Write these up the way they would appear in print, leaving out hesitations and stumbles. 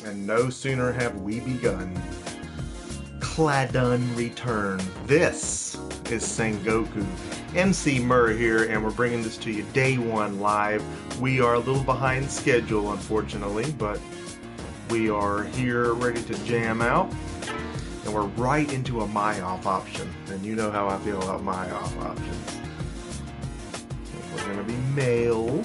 And no sooner have we begun. Cladun returns. This is Sengoku. Emceemur here, and we're bringing this to you day one live. We are a little behind schedule, unfortunately, but we are here ready to jam out. And we're right into a my-off option. And you know how I feel about my-off options. We're going to be male.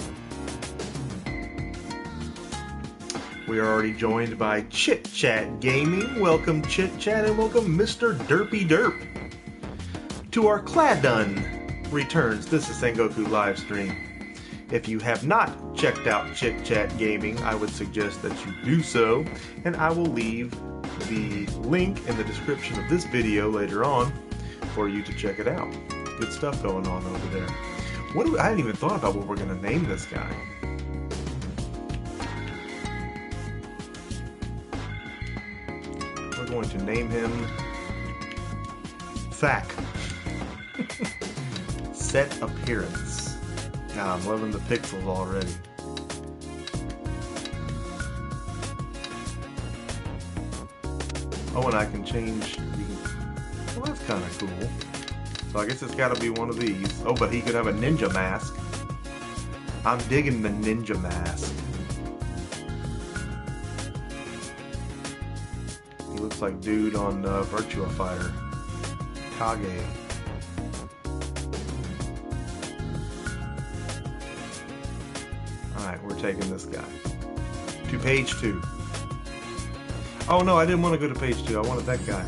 We are already joined by Chit-Chat Gaming. Welcome Chit-Chat and welcome Mr. Derpy Derp to our Cladun returns. This is Sengoku live stream. If you have not checked out Chit-Chat Gaming, I would suggest that you do so, and I will leave the link in the description of this video later on for you to check it out. Good stuff going on over there. I hadn't even thought about what we're going to name this guy. We're going to name him Thack. Set appearance. God, I'm loving the pixels already. Oh, and I can change. Well, that's kind of cool. So I guess it's got to be one of these. Oh, but he could have a ninja mask. I'm digging the ninja mask. He looks like dude on Virtua Fighter. Kage. Alright, we're taking this guy. To page 2. Oh no, I didn't want to go to page 2. I wanted that guy.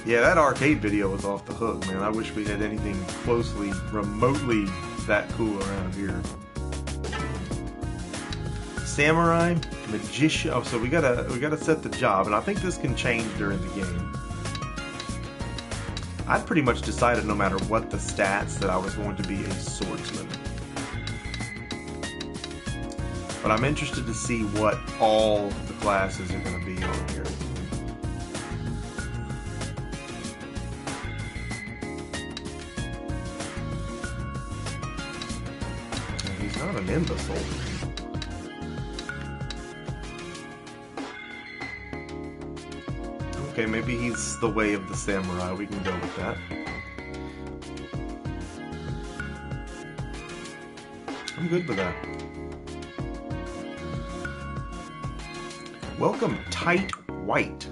Yeah, that arcade video was off the hook, man. I wish we had anything closely, remotely that cool around here. Samurai, magician. Oh, so we gotta set the job, and I think this can change during the game. I'd pretty much decided, no matter what the stats, that I was going to be a swordsman. But I'm interested to see what all the classes are going to be on here. And he's not an imbecile. Okay, maybe he's the way of the samurai. We can go with that. I'm good with that. Welcome, Tight White,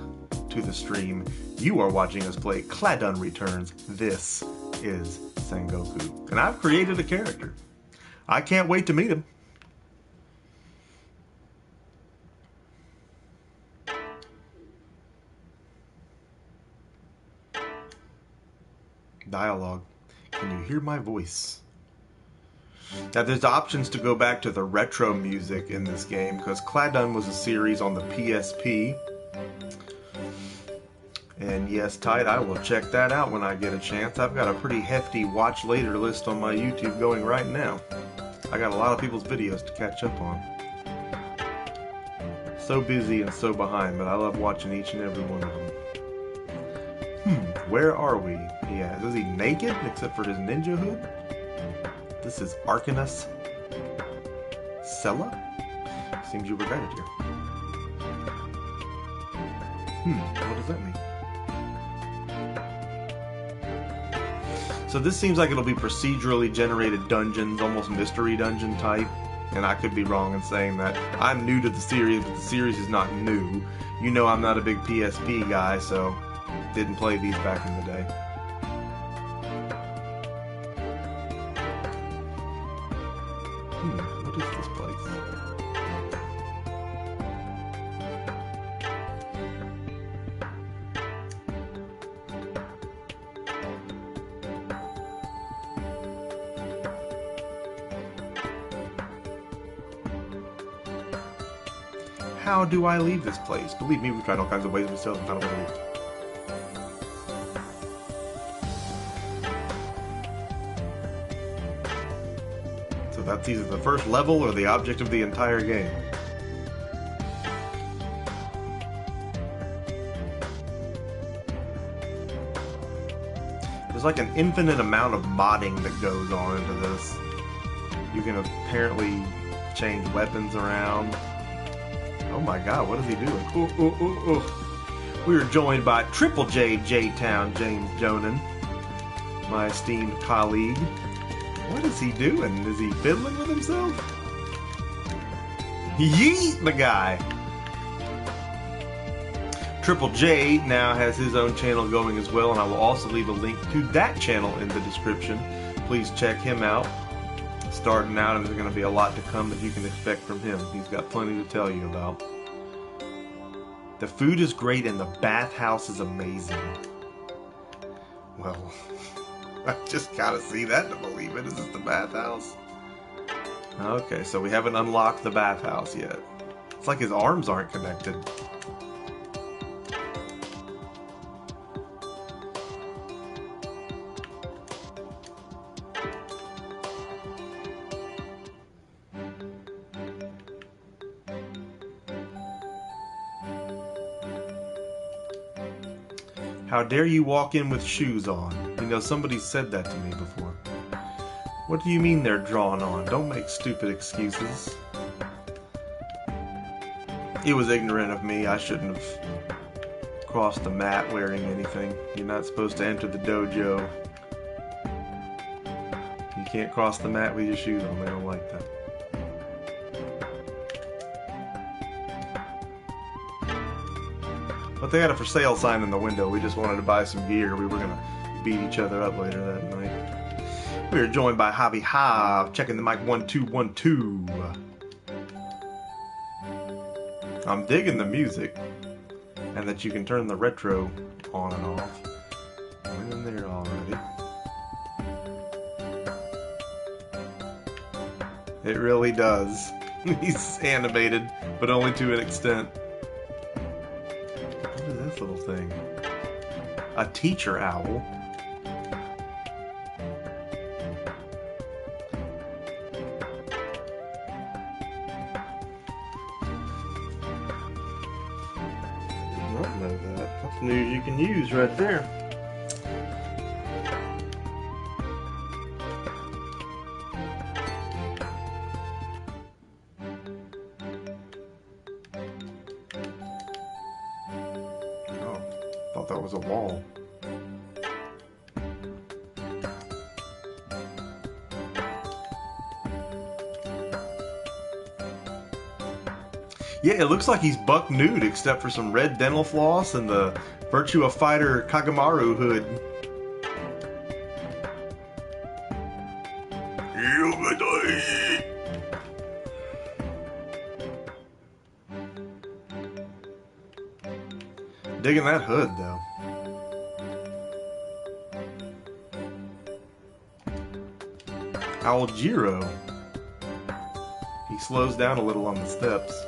to the stream. You are watching us play Cladun Returns. This is Sengoku. And I've created a character. I can't wait to meet him. Dialogue. Can you hear my voice? Now there's options to go back to the retro music in this game, because Cladun was a series on the PSP. And yes, Tight, I will check that out when I get a chance. I've got a pretty hefty watch later list on my YouTube going right now. I got a lot of people's videos to catch up on. So busy and so behind, but I love watching each and every one of them. Where are we? Yeah, is he naked except for his ninja hood? This is Arcanus Sella? Seems you were guided here. What does that mean? So this seems like it'll be procedurally generated dungeons, almost mystery dungeon type. And I could be wrong in saying that. I'm new to the series, but the series is not new. You know I'm not a big PSP guy, so didn't play these back in the day. What is this place? How do I leave this place? Believe me, we've tried all kinds of ways, we still haven't found a way to leave. That's either the first level or the object of the entire game. There's like an infinite amount of modding that goes on into this. You can apparently change weapons around. Oh my god, what is he doing? Ooh, ooh, ooh, ooh. We are joined by Triple J J-Town James Johnen, my esteemed colleague. What is he doing? Is he fiddling with himself? Yeet the guy! Triple J now has his own channel going as well, and I will also leave a link to that channel in the description. Please check him out. Starting out, and there's going to be a lot to come that you can expect from him. He's got plenty to tell you about. The food is great and the bathhouse is amazing. Well, I just gotta see that to believe it. Is this the bathhouse? Okay, so we haven't unlocked the bathhouse yet. It's like his arms aren't connected. How dare you walk in with shoes on? You know, somebody said that to me before. What do you mean they're drawn on? Don't make stupid excuses. It was ignorant of me. I shouldn't have crossed the mat wearing anything. You're not supposed to enter the dojo. You can't cross the mat with your shoes on. They don't like that. But they had a for sale sign in the window. We just wanted to buy some gear. We were going to beat each other up later that night. We are joined by Javi Hav, checking the mic 1212. I'm digging the music. And that you can turn the retro on and off. We're in there already. It really does. He's animated, but only to an extent. What is this little thing? A teacher owl. I did not know that. That's news you can use right there. That was a wall. Yeah, it looks like he's buck nude except for some red dental floss and the Virtua Fighter Kagamaru hood. Digging that hood, though. Aljiro. He slows down a little on the steps.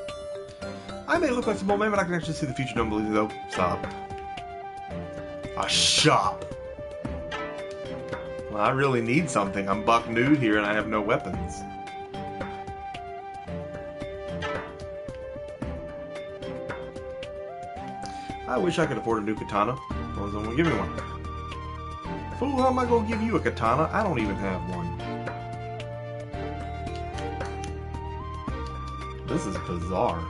I may look like some old man, but I can actually see the future. Don't believe me, though. Stop. A shop. Well, I really need something. I'm buck nude here, and I have no weapons. I wish I could afford a new katana. Well, someone give me one. Fool, how am I going to give you a katana? I don't even have one. This is bizarre.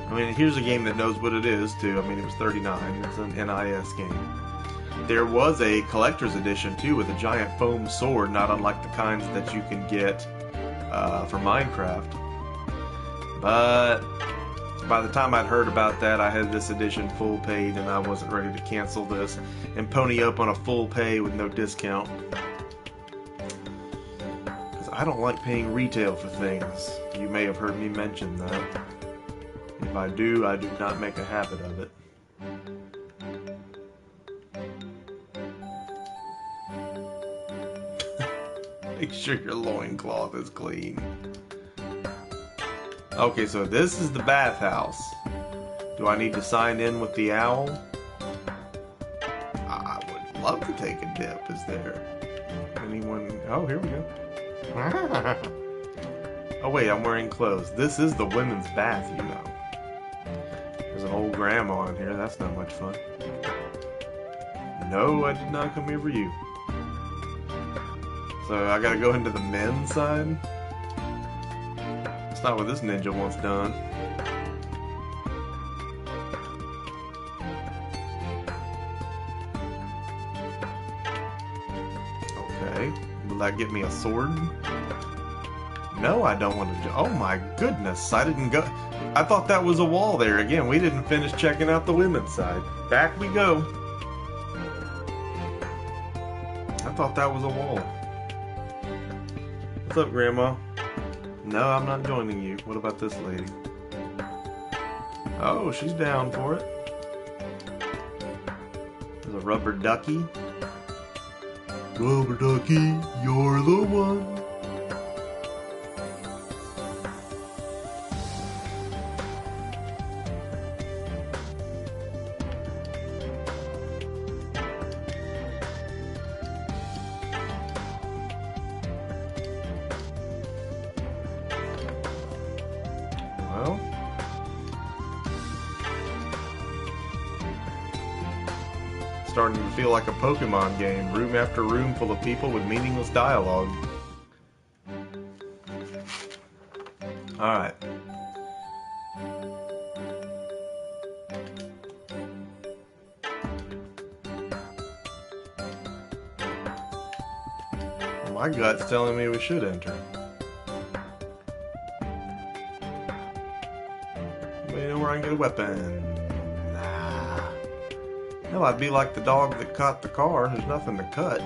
I mean, here's a game that knows what it is, too. I mean, it was $39. It's an NIS game. There was a collector's edition, too, with a giant foam sword, not unlike the kinds that you can get for Minecraft. But by the time I'd heard about that, I had this edition full paid, and I wasn't ready to cancel this and pony up on a full pay with no discount. Because I don't like paying retail for things. You may have heard me mention that. If I do not make a habit of it. Make sure your loincloth is clean. Okay, so this is the bathhouse. Do I need to sign in with the owl? I would love to take a dip. Is there anyone? Oh, here we go. Oh wait, I'm wearing clothes. This is the women's bath, you know. There's an old grandma in here. That's not much fun. No, I did not come here for you. So I gotta go into the men's side? That's not what this ninja wants done. Okay. Will that get me a sword? No, I don't want to. Oh my goodness. I didn't go. I thought that was a wall there. Again, we didn't finish checking out the women's side. Back we go. I thought that was a wall. What's up, Grandma? No, I'm not joining you. What about this lady? Oh, she's down for it. There's a rubber ducky. Rubber ducky, you're the one. Well, starting to feel like a Pokemon game. Room after room full of people with meaningless dialogue. Alright. Well, my gut's telling me we should enter. Where I can get a weapon. Nah. Hell, I'd be like the dog that caught the car. There's nothing to cut.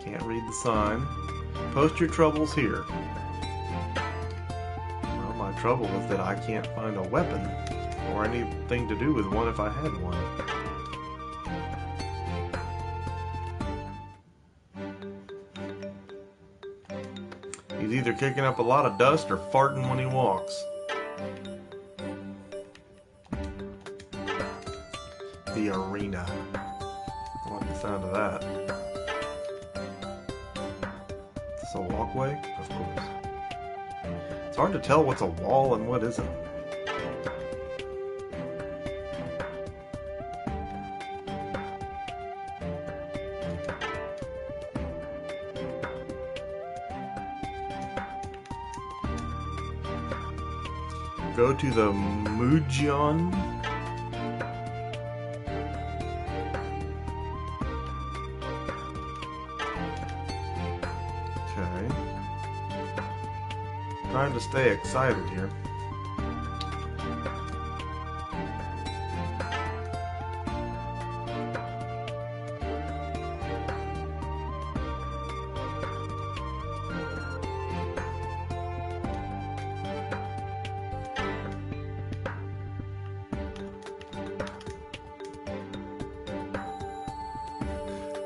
Can't read the sign. Post your troubles here. Well, my trouble is that I can't find a weapon or anything to do with one if I had one. He's either kicking up a lot of dust or farting when he walks. The arena. I like the sound of that. Is this a walkway? Of course. It's hard to tell what's a wall and what isn't. Go to the Johnen. Okay. Trying to stay excited here.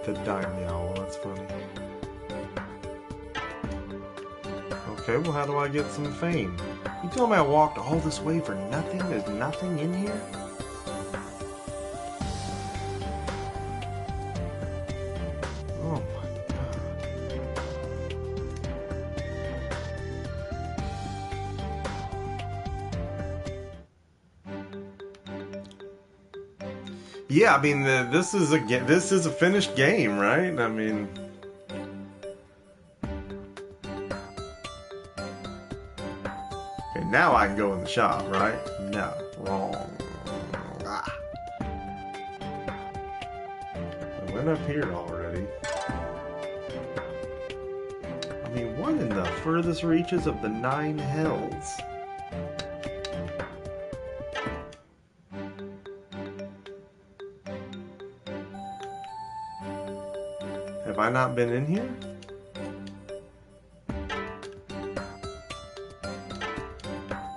The daimyo, that's funny. Okay, well how do I get some fame? You tell me I walked all this way for nothing? There's nothing in here? Oh my god. Yeah, I mean, this is a finished game, right? I mean, okay, now I can go in the shop, right? No, wrong. Ah. I went up here already. I mean, what in the furthest reaches of the 9 hells? Have I not been in here?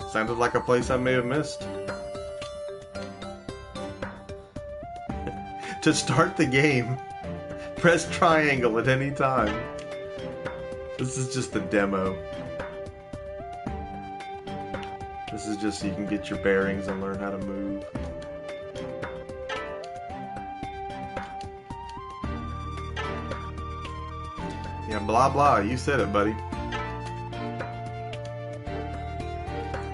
Sounded like a place I may have missed. To start the game, press triangle at any time. This is just a demo. This is just so you can get your bearings and learn how to move. Yeah, blah blah, you said it, buddy.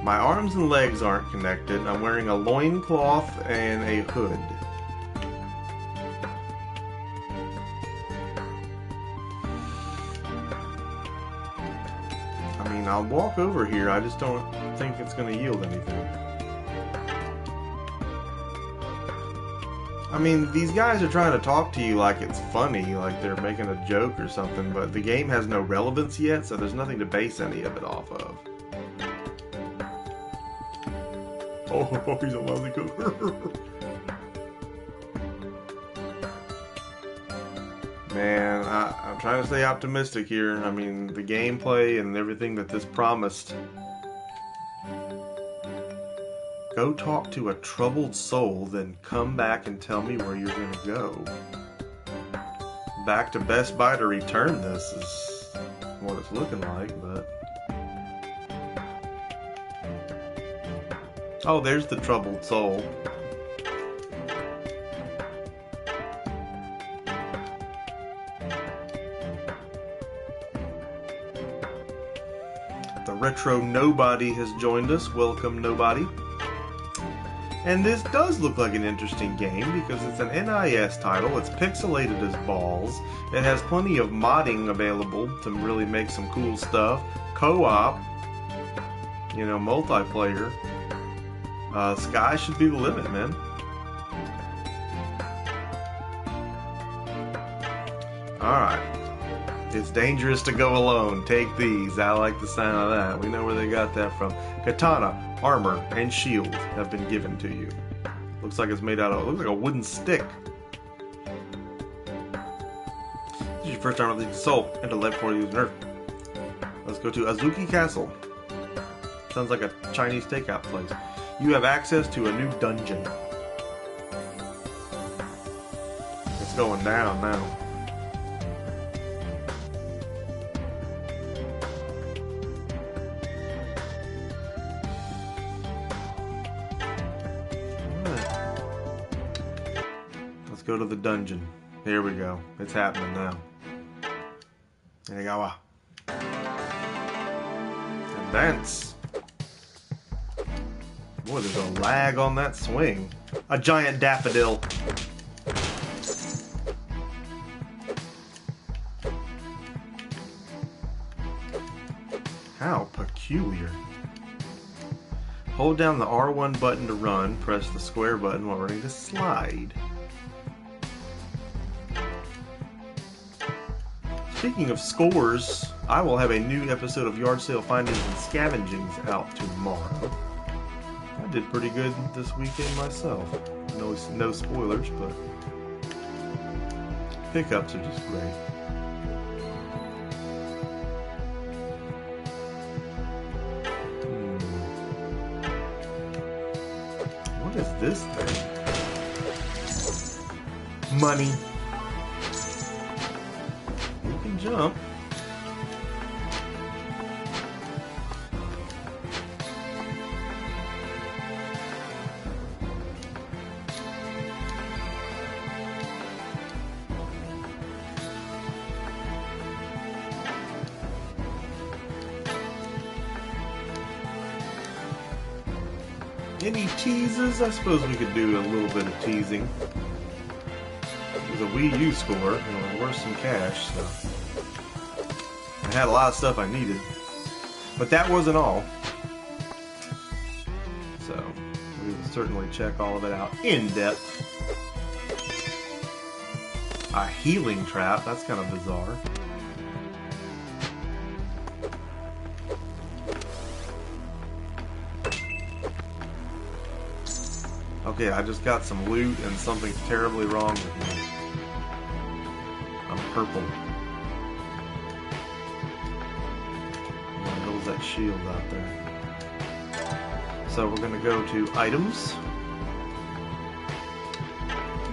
My arms and legs aren't connected. I'm wearing a loincloth and a hood. I'll walk over here. I just don't think it's going to yield anything. I mean, these guys are trying to talk to you like it's funny, like they're making a joke or something, but the game has no relevance yet, so there's nothing to base any of it off of. Oh, he's a lousy cook. Man, I'm trying to stay optimistic here. I mean, the gameplay and everything that this promised. Go talk to a troubled soul, then come back and tell me where you're going to go. Back to Best Buy to return this is what it's looking like, but... Oh, there's the troubled soul. The Retro Nobody has joined us. Welcome, Nobody. And this does look like an interesting game because it's an NIS title. It's pixelated as balls. It has plenty of modding available to really make some cool stuff. Co-op, you know, multiplayer. Sky should be the limit, man. Alright. It's dangerous to go alone. Take these. I like the sound of that. We know where they got that from. Katana, armor, and shield have been given to you. Looks like it's made out of... looks like a wooden stick. This is your first time releasing Soul. Enter left before you use Nerf. Let's go to Azuki Castle. Sounds like a Chinese takeout place. You have access to a new dungeon. It's going down now. Go to the dungeon. Here we go. It's happening now. There you go. Advance. Boy, there's a lag on that swing. A giant daffodil. How peculiar. Hold down the R1 button to run. Press the square button while running to slide. Speaking of scores, I will have a new episode of Yard Sale Findings and Scavengings out tomorrow. I did pretty good this weekend myself. No spoilers, but pickups are just great. What is this thing? Money. Jump. Any teases? I suppose we could do a little bit of teasing. It was a Wii U score, and it was worth some cash, so... I had a lot of stuff I needed, but that wasn't all. So, we will certainly check all of it out in depth. A healing trap, that's kind of bizarre. Okay, I just got some loot and something's terribly wrong with me. I'm purple. That shield out there. So we're gonna go to items.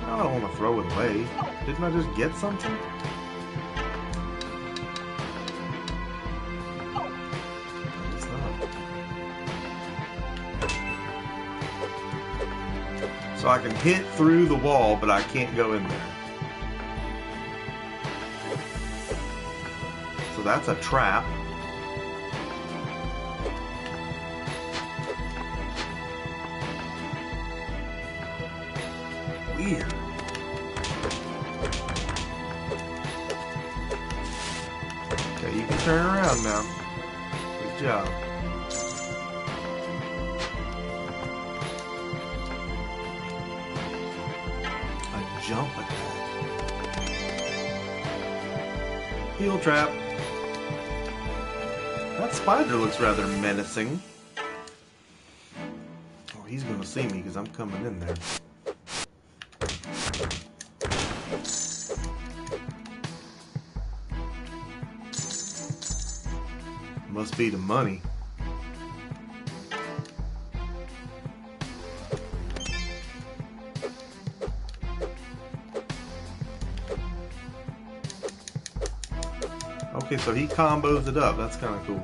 I don't want to throw it away. Didn't I just get something? It's not. So I can hit through the wall, but I can't go in there. So that's a trap. Weird. Okay, you can turn around now. Good job. A jump attack. Heel trap. That spider looks rather menacing. Oh, he's gonna see me because I'm coming in there. Must be the money. Okay, so he combos it up. That's kind of cool.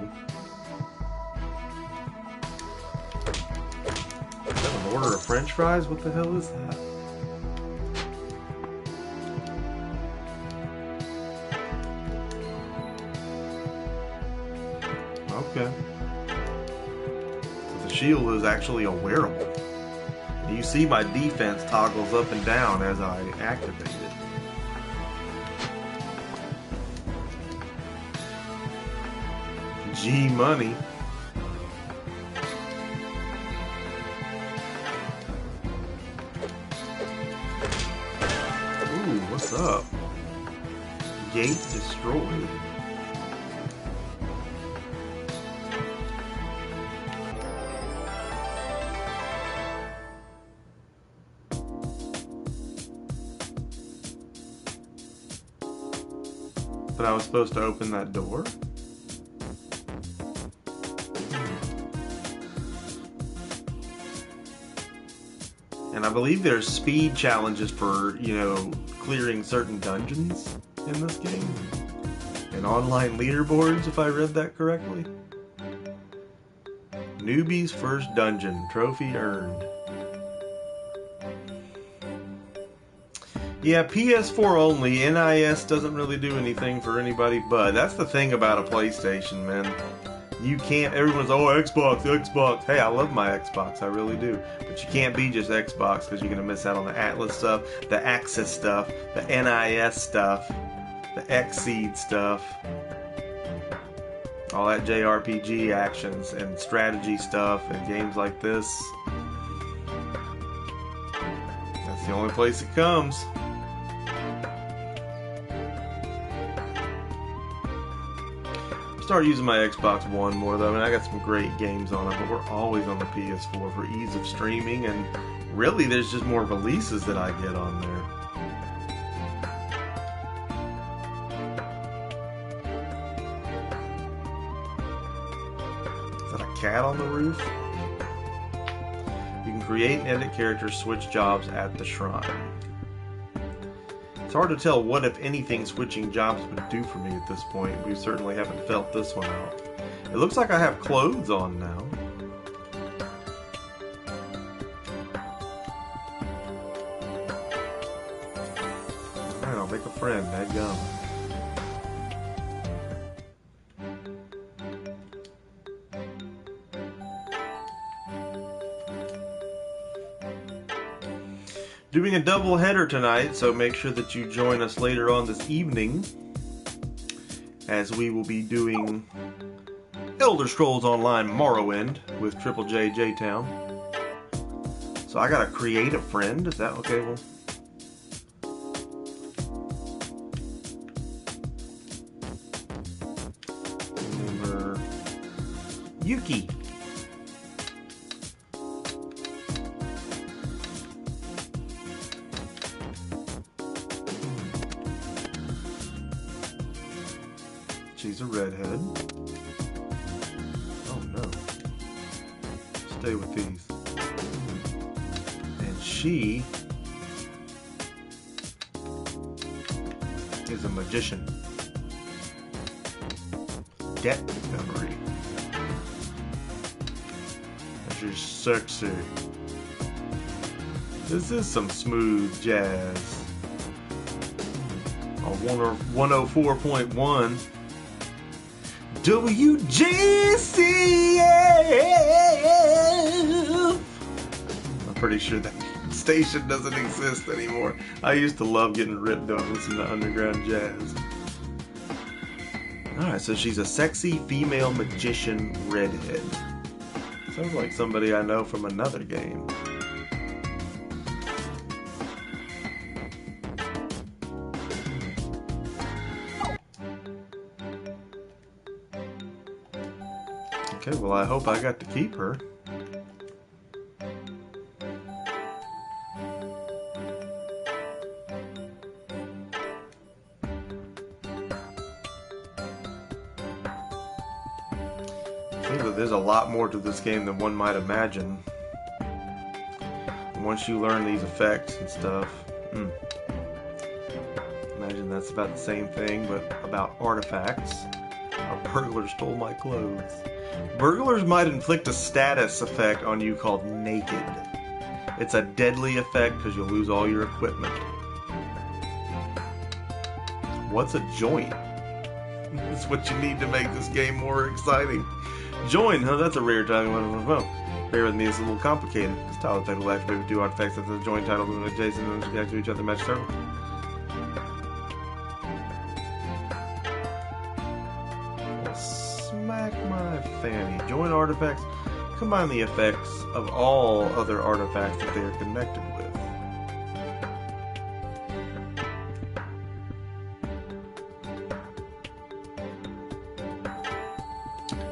Is that an order of French fries? What the hell is that? Okay. So the shield is actually a wearable. And you see my defense toggles up and down as I activate it. G money. Ooh, what's up? Gate destroyed. But I was supposed to open that door? And I believe there's speed challenges for, you know, clearing certain dungeons in this game. And online leaderboards, if I read that correctly. Newbie's first dungeon, trophy earned. Yeah, PS4 only. NIS doesn't really do anything for anybody but. That's the thing about a PlayStation, man. You can't, everyone's, oh, Xbox, Xbox. Hey, I love my Xbox, I really do. But you can't be just Xbox because you're going to miss out on the Atlas stuff, the Axis stuff, the NIS stuff, the Xseed stuff. All that JRPG actions and strategy stuff and games like this. That's the only place it comes. Start using my Xbox One more though. I mean, I got some great games on it, but we're always on the PS4 for ease of streaming, and really there's just more releases that I get on there. Is that a cat on the roof? You can create and edit characters, switch jobs at the shrine. It's hard to tell what, if anything, switching jobs would do for me at this point. We certainly haven't felt this one out. It looks like I have clothes on now. Alright, I'll make a friend. Dadgum. Doing a double header tonight, so make sure that you join us later on this evening as we will be doing Elder Scrolls Online Morrowind with Triple J J-Town. So I gotta create a friend, is that okay? Well, remember Yuki. She's a redhead. Oh no. Stay with these. And she is a magician. Debt memory. And she's sexy. This is some smooth jazz. On 104.1. WJCF. I'm pretty sure that station doesn't exist anymore. I used to love getting ripped on listening to underground jazz. Alright, so she's a sexy female magician redhead. Sounds like somebody I know from another game. Okay, well I hope I got to keep her. There's a lot more to this game than one might imagine. Once you learn these effects and stuff, imagine that's about the same thing, but about artifacts. A burglar stole my clothes. Burglars might inflict a status effect on you called naked. It's a deadly effect because you'll lose all your equipment. What's a joint? That's what you need to make this game more exciting. Join, huh? That's a rare title. Bear with me, it's a little complicated. This title effect will activate with two artifacts that the join title and adjacent and react to each other match circle. Well, smack my fanny. Join artifacts. Combine the effects of all other artifacts that they are connected with.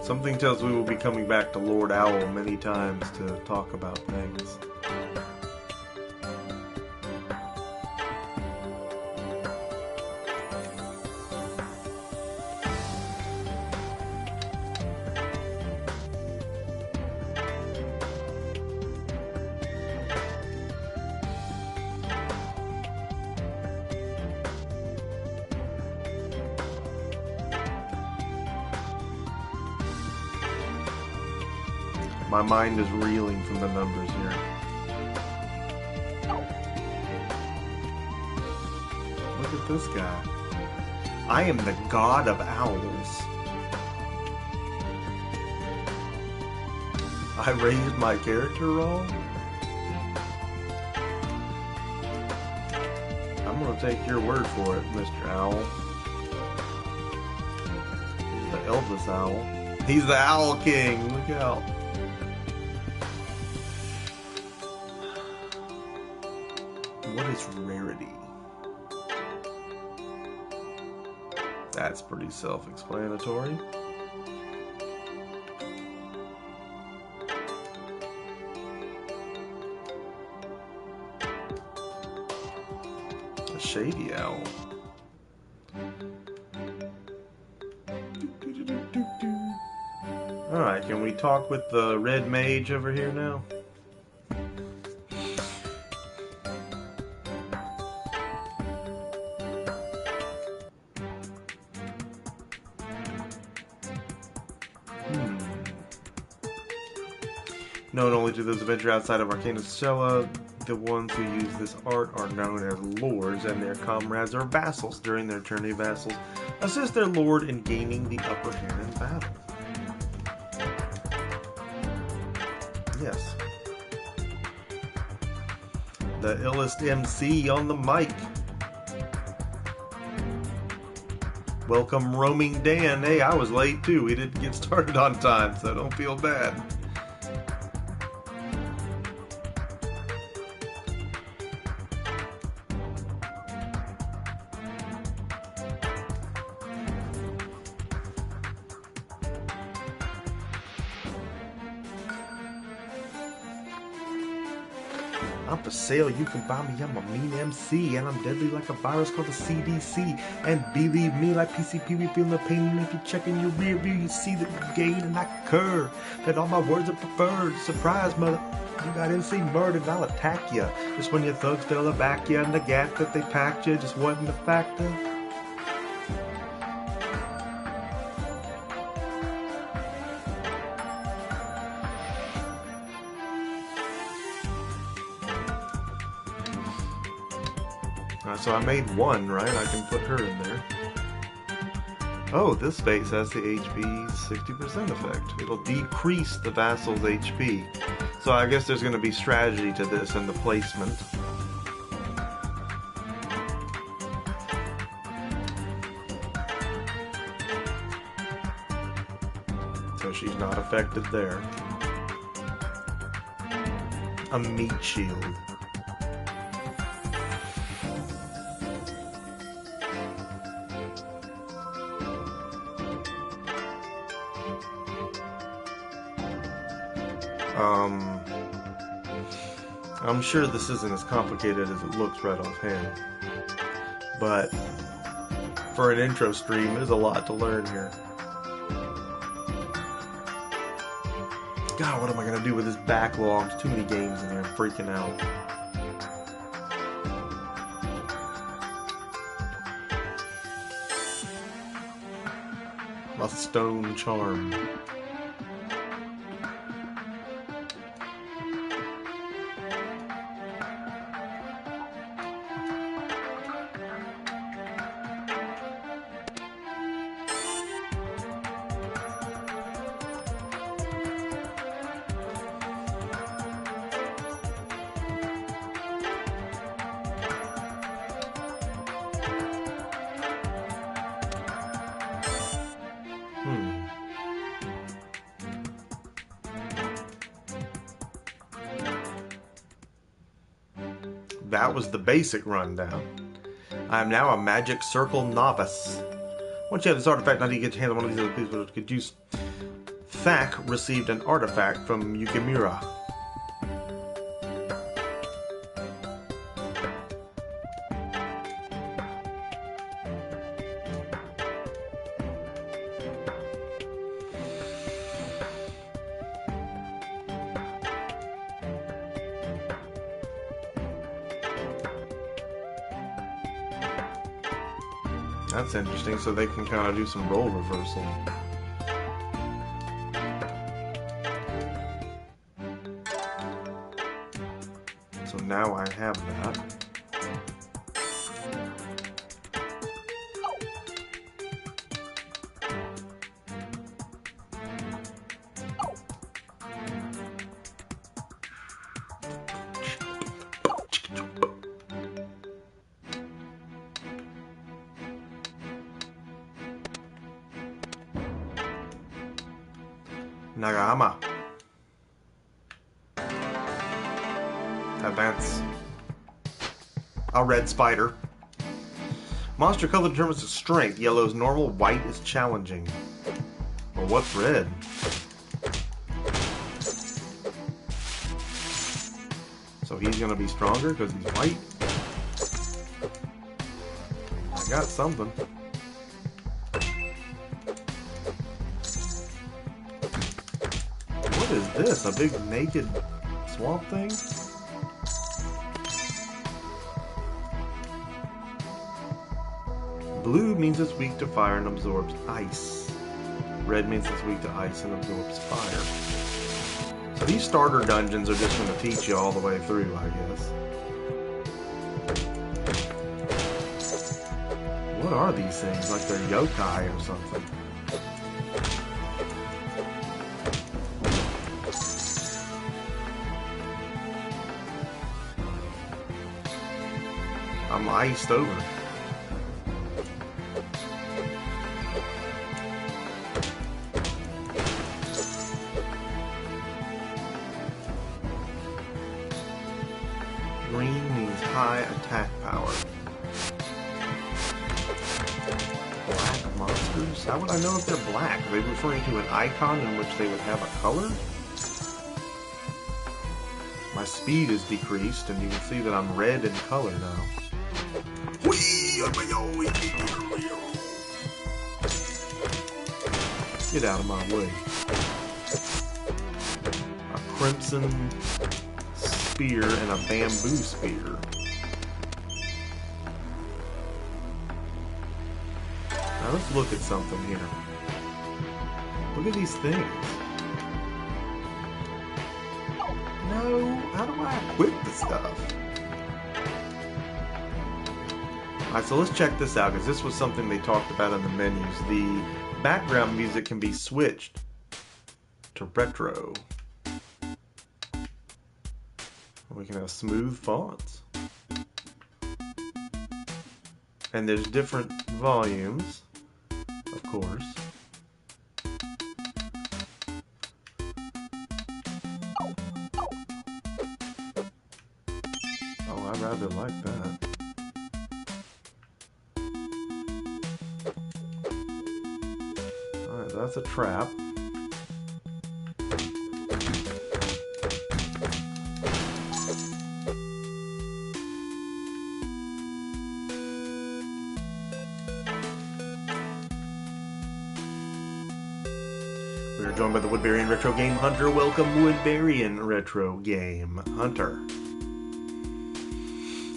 Something tells me we'll be coming back to Lord Owl many times to talk about things. My mind is reeling from the numbers here. Look at this guy. I am the god of owls. I raised my character wrong? I'm gonna take your word for it, Mr. Owl. He's the eldest owl. He's the Owl King, look out. What is rarity? That's pretty self-explanatory. A shady owl. Alright, can we talk with the red mage over here now? Known only to those who venture outside of Arcana Cella, the ones who use this art are known as lords, and their comrades are vassals. During their journey, vassals assist their lord in gaining the upper hand in battle. Yes. The illest MC on the mic. Welcome, Roaming Dan. Hey, I was late too. We didn't get started on time, so don't feel bad. I'm for sale, you can buy me, I'm a mean MC, and I'm deadly like a virus called the CDC. And believe me, like PCP, we feel the pain, and if you check in your rear view, you see that you gain and I concur, that all my words are preferred. Surprise, mother, you got Emceemur, and I'll attack ya. Just when your thugs fail to back ya, and the gap that they packed ya just wasn't a factor. So I made one, right? I can put her in there. Oh, this face has the HP 60% effect. It'll decrease the vassal's HP. So I guess there's going to be strategy to this and the placement. So she's not affected there. A meat shield. I'm sure this isn't as complicated as it looks right offhand, but for an intro stream, there's a lot to learn here. God, what am I gonna do with this backlog? There's too many games in there. I'm freaking out. A stone charm. That was the basic rundown. I am now a magic circle novice. Once you have this artifact, now you get your hands on one of these other pieces which could use. Thak received an artifact from Yukimura. That's interesting, so they can kind of do some role reversal. So now I have that. Nagahama. Advance. A red spider. Monster color determines its strength. Yellow is normal, white is challenging. Well, what's red? So he's gonna be stronger because he's white? I got something. What is this? A big naked swamp thing? Blue means it's weak to fire and absorbs ice. Red means it's weak to ice and absorbs fire. So these starter dungeons are just going to teach you all the way through, I guess. What are these things? Like they're yokai or something. I'm iced over. Green means high attack power. Black monsters? How would I know if they're black? Are they referring to an icon in which they would have a color? My speed is decreased, and you can see that I'm red in color now. Get out of my way. A crimson spear and a bamboo spear. Now let's look at something here. Look at these things. No, how do I equip the stuff? Alright, so let's check this out, because this was something they talked about in the menus. The background music can be switched to retro. We can have smooth fonts. And there's different volumes, of course. really like that. Alright, that's a trap. We are joined by the Woodbury Retro Game Hunter. Welcome, Woodbury Retro Game Hunter.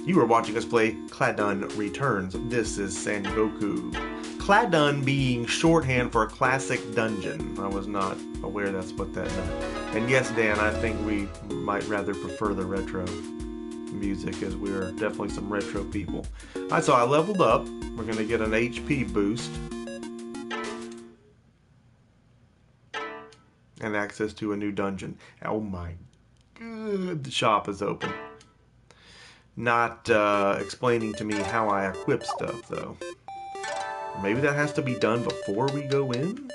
You are watching us play Cladun Returns. This is Sengoku. Cladun being shorthand for a classic dungeon. I was not aware that's what that meant. And yes, Dan, I think we might rather prefer the retro music, as we are definitely some retro people. Alright, so I leveled up. We're going to get an HP boost. And access to a new dungeon. Oh my god, the shop is open. Not explaining to me how I equip stuff, though. Maybe that has to be done before we go in?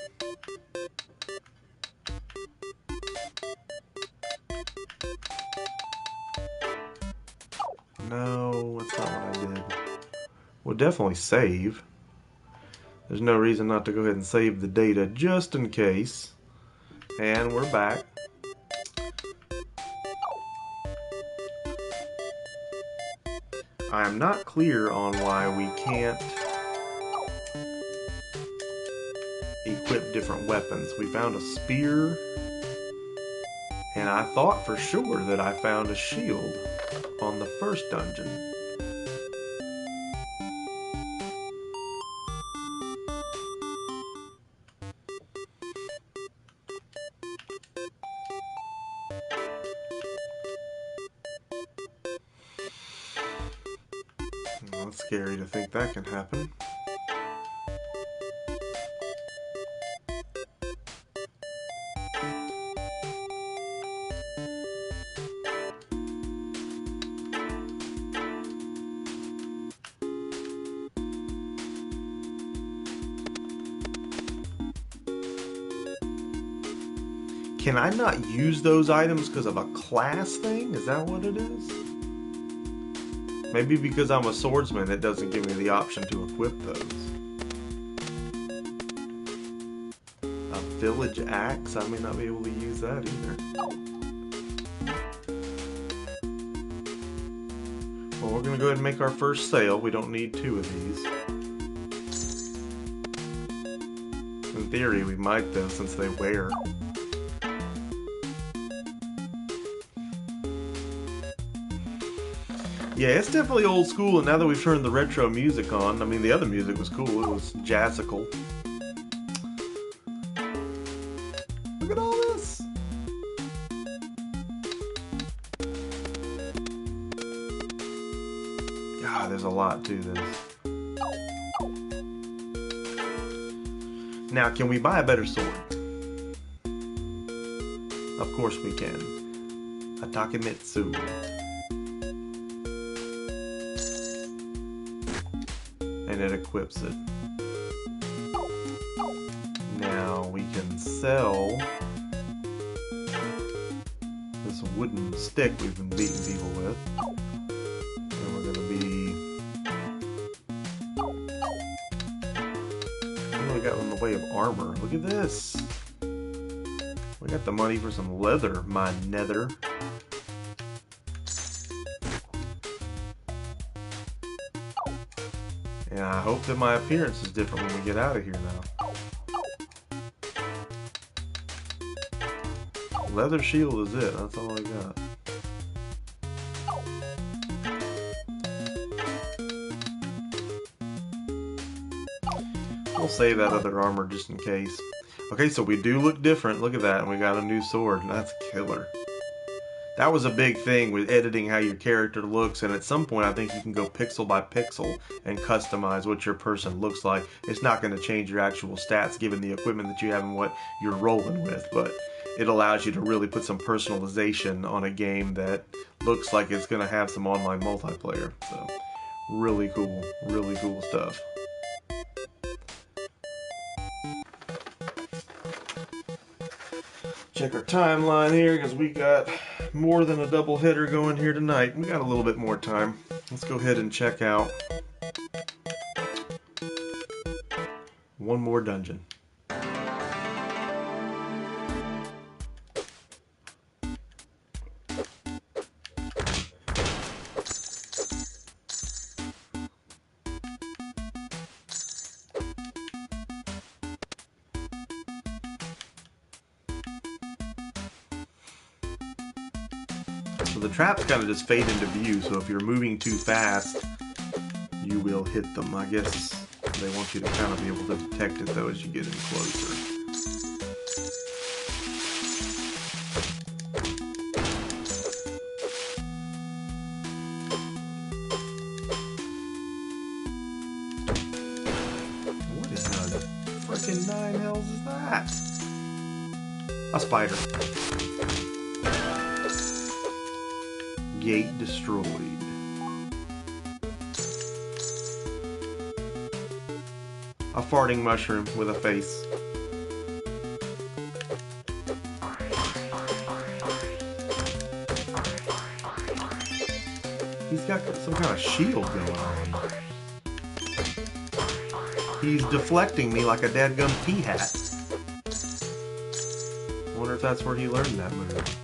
No, that's not what I did. We'll definitely save. There's no reason not to go ahead and save the data, just in case. And we're back. I am not clear on why we can't equip different weapons. We found a spear, and I thought for sure that I found a shield on the first dungeon. Well, that's scary to think that can happen. Can I not use those items because of a class thing? Is that what it is? Maybe because I'm a swordsman, it doesn't give me the option to equip those. A village axe? I may not be able to use that either. Well, we're going to go ahead and make our first sale. We don't need two of these. In theory, we might, though, since they wear. Yeah, it's definitely old school, and now that we've turned the retro music on, I mean, the other music was cool. It was jazzical. Look at all this! God, there's a lot to this. Now, can we buy a better sword? Of course we can. Atakemitsu. And it equips it. Now we can sell this wooden stick we've been beating people with. And we're gonna be... What do we got in the way of armor? Look at this! We got the money for some leather, my nether. And I hope that my appearance is different when we get out of here now. Leather shield is it. That's all I got. We'll save that other armor just in case. Okay, so we do look different. Look at that. And we got a new sword. That's killer. That was a big thing with editing how your character looks, and at some point I think you can go pixel by pixel and customize what your person looks like. It's not going to change your actual stats given the equipment that you have and what you're rolling with, but it allows you to really put some personalization on a game that looks like it's going to have some online multiplayer. So, really cool stuff. Check our timeline here because we got more than a double header going here tonight. We got a little bit more time. Let's go ahead and check out one more dungeon. So the traps kind of just fade into view, so if you're moving too fast, you will hit them. I guess they want you to kind of be able to detect it though as you get in closer. What in the frickin' nine hells is that? A spider. Gate destroyed. A farting mushroom with a face. He's got some kind of shield going on. He's deflecting me like a dadgum tea hat. I wonder if that's where he learned that move.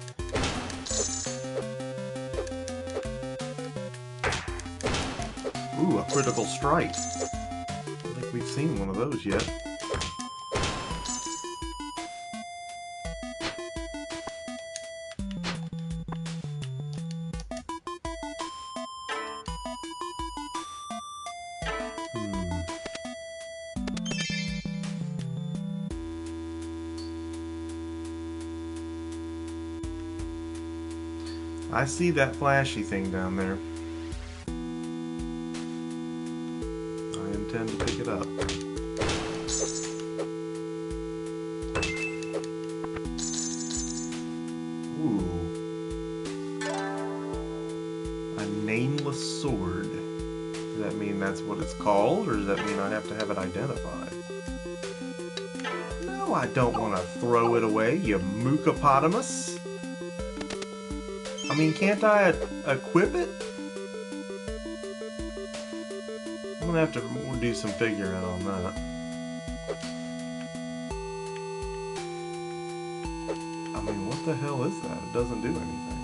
Ooh, a critical strike. I don't think we've seen one of those yet. I see that flashy thing down there. I intend to pick it up. Ooh. A nameless sword. Does that mean that's what it's called, or does that mean I have to have it identified? No, I don't want to throw it away, you mookopotamus. I mean, can't I equip it? I'm gonna have to do some figuring on that. I mean, what the hell is that? It doesn't do anything.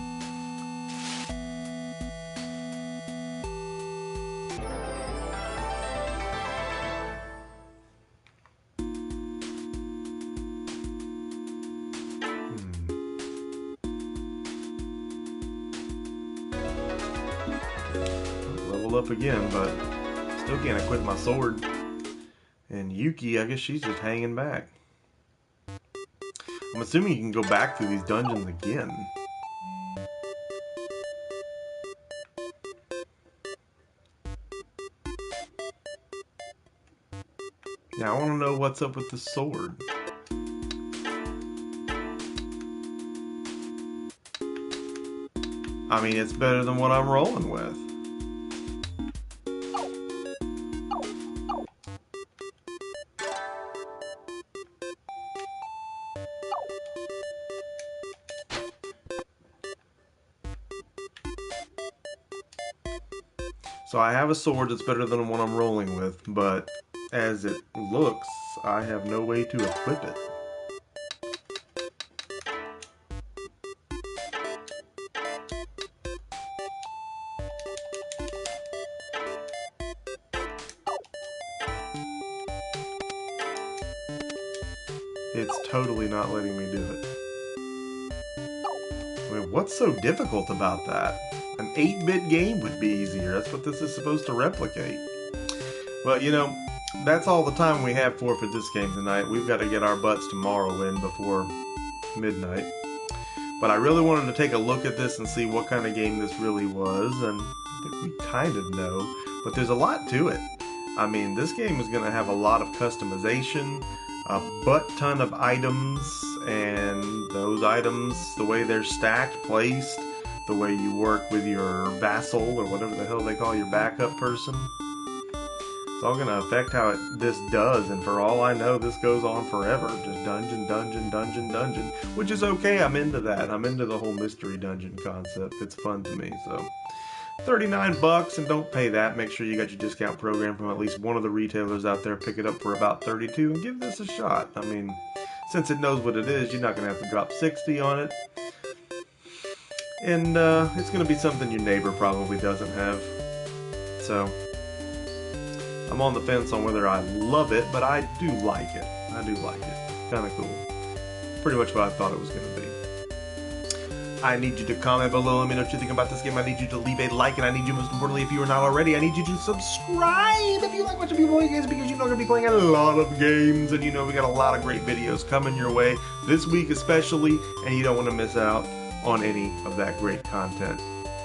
Up again, but still can't equip my sword. And Yuki, I guess she's just hanging back. I'm assuming you can go back through these dungeons again. Now I want to know what's up with the sword. I mean, it's better than what I'm rolling with. So I have a sword that's better than the one I'm rolling with, but as it looks, I have no way to equip it. It's totally not letting me do it. I mean, what's so difficult about that? An 8-bit game would be easier. That's what this is supposed to replicate. Well, you know, that's all the time we have for this game tonight. We've got to get our butts tomorrow in before midnight. But I really wanted to take a look at this and see what kind of game this really was, and I think we kind of know. But there's a lot to it. I mean, this game is going to have a lot of customization, a butt-ton of items, and those items, the way they're stacked, placed, the way you work with your vassal, or whatever the hell they call your backup person. It's all going to affect how this does, and for all I know, this goes on forever. Just dungeon, dungeon, dungeon, dungeon, which is okay. I'm into that. I'm into the whole mystery dungeon concept. It's fun to me, so $39 bucks, and don't pay that. Make sure you got your discount program from at least one of the retailers out there. Pick it up for about $32 and give this a shot. I mean, since it knows what it is, you're not going to have to drop $60 on it. And it's going to be something your neighbor probably doesn't have. So, I'm on the fence on whether I love it, but I do like it. I do like it. Kind of cool. Pretty much what I thought it was going to be. I need you to comment below. Let me know what you think about this game. I need you to leave a like, and I need you, most importantly, if you are not already, I need you to subscribe if you like watching people play games, because you know we're going to be playing a lot of games, and you know we got a lot of great videos coming your way this week especially, and you don't want to miss out on any of that great content.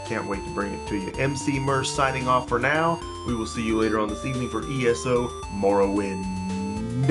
Can't wait to bring it to you. Emceemur signing off for now. We will see you later on this evening for ESO Morrowind.